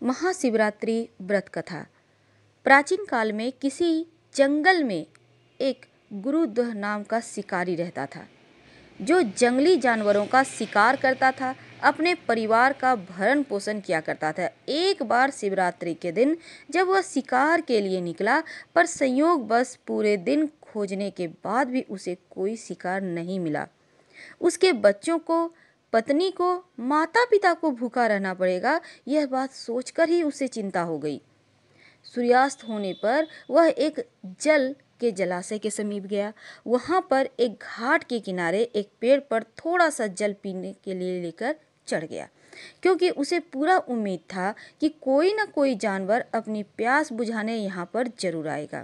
महाशिवरात्रि व्रत कथा। प्राचीन काल में किसी जंगल में एक गुरुदह नाम का शिकारी रहता था, जो जंगली जानवरों का शिकार करता था, अपने परिवार का भरण पोषण किया करता था। एक बार शिवरात्रि के दिन जब वह शिकार के लिए निकला, पर संयोगवश पूरे दिन खोजने के बाद भी उसे कोई शिकार नहीं मिला। उसके बच्चों को, पत्नी को, माता पिता को भूखा रहना पड़ेगा, यह बात सोचकर ही उसे चिंता हो गई। सूर्यास्त होने पर वह एक जल के जलाशय के समीप गया। वहां पर एक घाट के किनारे एक पेड़ पर थोड़ा सा जल पीने के लिए लेकर चढ़ गया, क्योंकि उसे पूरा उम्मीद था कि कोई न कोई जानवर अपनी प्यास बुझाने यहाँ पर जरूर आएगा।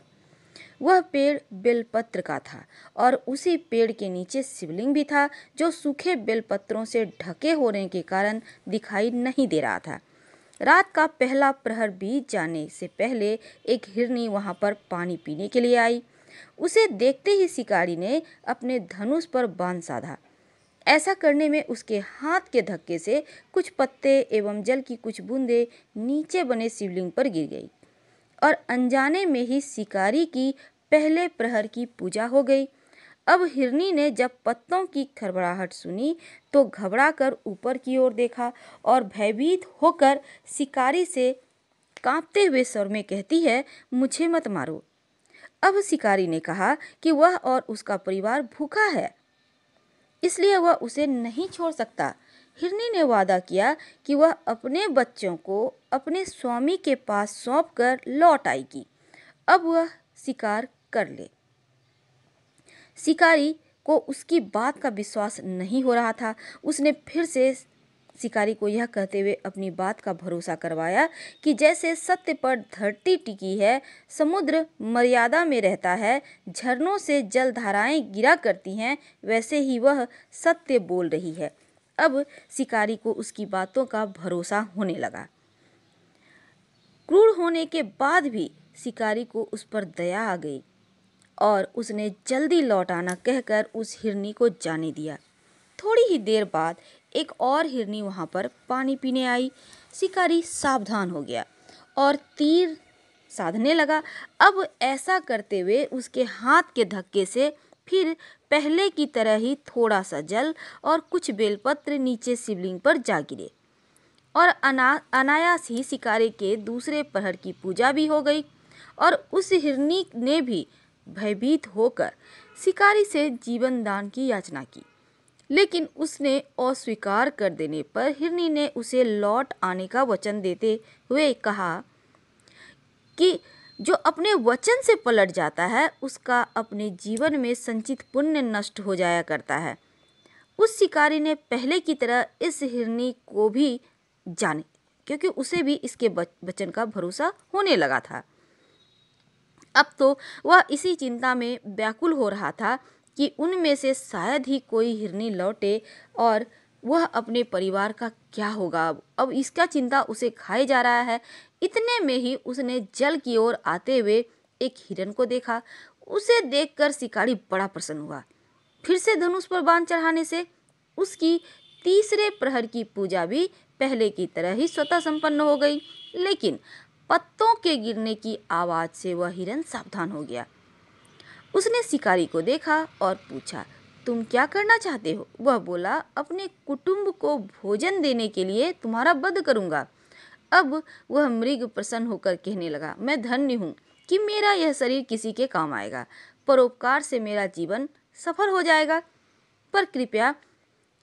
वह पेड़ बेलपत्र का था और उसी पेड़ के नीचे शिवलिंग भी था, जो सूखे बेलपत्रों से ढके होने के कारण दिखाई नहीं दे रहा था। रात का पहला प्रहर बीत जाने से पहले एक हिरनी वहां पर पानी पीने के लिए आई। उसे देखते ही शिकारी ने अपने धनुष पर बाण साधा। ऐसा करने में उसके हाथ के धक्के से कुछ पत्ते एवं जल की कुछ बूंदें नीचे बने शिवलिंग पर गिर गई और अनजाने में ही शिकारी की पहले प्रहर की पूजा हो गई। अब हिरनी ने जब पत्तों की खड़बड़ाहट सुनी तो घबरा कर ऊपर की ओर देखा और भयभीत होकर शिकारी से कांपते हुए स्वर में कहती है, मुझे मत मारो। अब शिकारी ने कहा कि वह और उसका परिवार भूखा है, इसलिए वह उसे नहीं छोड़ सकता। हिरनी ने वादा किया कि वह अपने बच्चों को अपने स्वामी के पास सौंपकर लौट आएगी। अब वह शिकार कर ले। शिकारी को उसकी बात का विश्वास नहीं हो रहा था। उसने फिर से शिकारी को यह कहते हुए अपनी बात का भरोसा करवाया कि जैसे सत्य पर धरती टिकी है, समुद्र मर्यादा में रहता है, झरनों से जल धाराएं गिरा करती हैं, वैसे ही वह सत्य बोल रही है। अब शिकारी को उसकी बातों का भरोसा होने लगा। क्रूर होने के बाद भी शिकारी को उस पर दया आ गई और उसने जल्दी लौट आना कहकर उस हिरनी को जाने दिया। थोड़ी ही देर बाद एक और हिरनी वहां पर पानी पीने आई। शिकारी सावधान हो गया और तीर साधने लगा। अब ऐसा करते हुए उसके हाथ के धक्के से फिर पहले की तरह ही थोड़ा सा जल और कुछ बेलपत्र नीचे शिवलिंग पर जा गिरे और अनायास ही शिकारी के दूसरे प्रहर की पूजा भी हो गई। और उस हिरनी ने भी भयभीत होकर शिकारी से जीवन दान की याचना की, लेकिन उसने अस्वीकार कर देने पर हिरनी ने उसे लौट आने का वचन देते हुए कहा कि जो अपने वचन से पलट जाता है, उसका अपने जीवन में संचित पुण्य नष्ट हो जाया करता है। उस शिकारी ने पहले की तरह इस हिरनी को भी जाने, क्योंकि उसे भी इसके वचन का भरोसा होने लगा था। अब तो वह इसी चिंता में व्याकुल हो रहा था कि उनमें से शायद ही कोई हिरनी लौटे और वह अपने परिवार का क्या होगा। अब इसका चिंता उसे खाए जा रहा है। इतने में ही उसने जल की ओर आते हुए एक हिरन को देखा। उसे देखकर शिकारी बड़ा प्रसन्न हुआ। फिर से धनुष पर बाण चढ़ाने से उसकी तीसरे प्रहर की पूजा भी पहले की तरह ही स्वतः संपन्न हो गई, लेकिन पत्तों के गिरने की आवाज से वह हिरन सावधान हो गया। उसने शिकारी को देखा और पूछा, तुम क्या करना चाहते हो? वह बोला, अपने कुटुंब को भोजन देने के लिए तुम्हारा वध करूंगा। अब वह मृग प्रसन्न होकर कहने लगा, मैं धन्य हूँ कि मेरा यह शरीर किसी के काम आएगा। परोपकार से मेरा जीवन सफल हो जाएगा, पर कृपया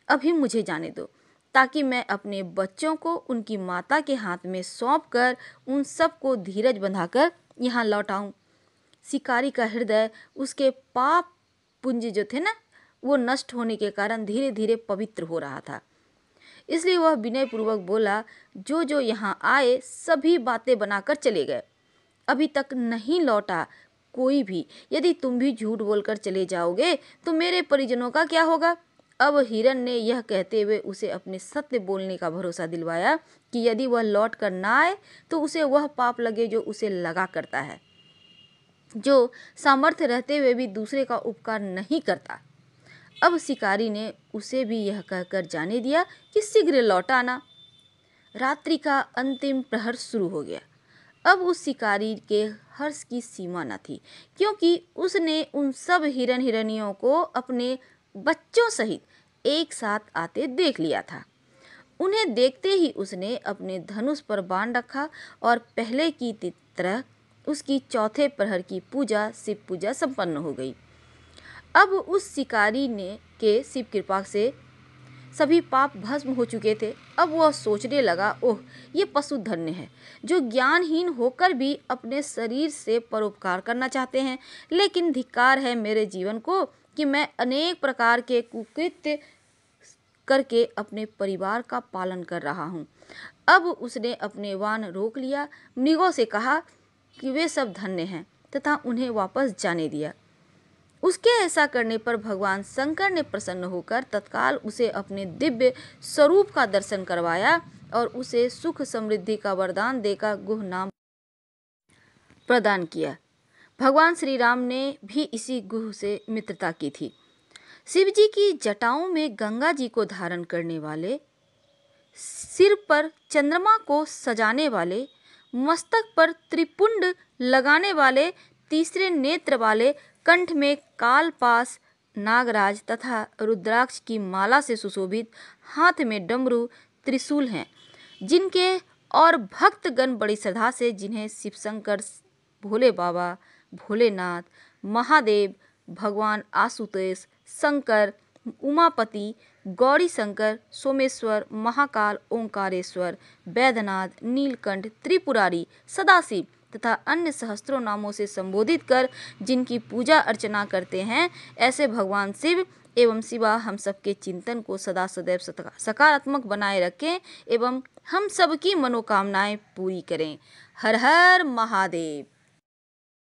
अभी मुझे जाने दो, ताकि मैं अपने बच्चों को उनकी माता के हाथ में सौंप कर उन सबको धीरज बंधाकर यहाँ लौट आऊं। शिकारी का हृदय उसके पाप पुंज जो थे ना, वो नष्ट होने के कारण धीरे धीरे पवित्र हो रहा था। इसलिए वह विनय पूर्वक बोला, जो जो यहाँ आए सभी बातें बनाकर चले गए, अभी तक नहीं लौटा कोई भी। यदि तुम भी झूठ बोलकर चले जाओगे तो मेरे परिजनों का क्या होगा? अब हिरन ने यह कहते हुए उसे अपने सत्य बोलने का भरोसा दिलवाया कि यदि वह लौट कर ना आए तो उसे वह पाप लगे जो उसे लगा करता है, जो सामर्थ्य रहते हुए भी दूसरे का उपकार नहीं करता। अब शिकारी ने उसे भी यह कहकर जाने दिया कि शीघ्र लौट आना। रात्रि का अंतिम प्रहर शुरू हो गया। अब उस शिकारी के हर्ष की सीमा न थी, क्योंकि उसने उन सब हिरन हिरनियों को अपने बच्चों सहित एक साथ आते देख लिया था। उन्हें देखते ही उसने अपने धनुष पर बाण रखा और पहले की तरह उसकी चौथे प्रहर की पूजा शिव पूजा संपन्न हो गई। अब उस शिकारी ने के शिव कृपा से सभी पाप भस्म हो चुके थे। अब वह सोचने लगा, ओह, ये पशु धन्य है जो ज्ञानहीन होकर भी अपने शरीर से परोपकार करना चाहते हैं। लेकिन धिक्कार है मेरे जीवन को कि मैं अनेक प्रकार के कुकृत्य करके अपने परिवार का पालन कर रहा हूँ। अब उसने अपने वाहन रोक लिया, मृगों से कहा कि वे सब धन्य हैं तथा उन्हें वापस जाने दिया। उसके ऐसा करने पर भगवान शंकर ने प्रसन्न होकर तत्काल उसे अपने दिव्य स्वरूप का दर्शन करवाया और उसे सुख समृद्धि का वरदान देकर गुह नाम प्रदान किया। भगवान श्री राम ने भी इसी गुह से मित्रता की थी। शिव जी की जटाओं में गंगा जी को धारण करने वाले, सिर पर चंद्रमा को सजाने वाले, मस्तक पर त्रिपुंड लगाने वाले, तीसरे नेत्र वाले, कंठ में कालपास, नागराज तथा रुद्राक्ष की माला से सुशोभित, हाथ में डमरू त्रिशूल हैं, जिनके और भक्तगण बड़ी श्रद्धा से जिन्हें शिवशंकर, भोले बाबा, भोलेनाथ, महादेव, भगवान आशुतोष, शंकर, उमापति, गौरी शंकर, सोमेश्वर, महाकाल, ओंकारेश्वर, वैद्यनाथ, नीलकंठ, त्रिपुरारी, सदाशिव तथा अन्य सहस्त्रों नामों से संबोधित कर जिनकी पूजा अर्चना करते हैं, ऐसे भगवान शिव एवं शिवा हम सबके चिंतन को सदा सदैव सकारात्मक बनाए रखें एवं हम सबकी मनोकामनाएं पूरी करें। हर हर महादेव।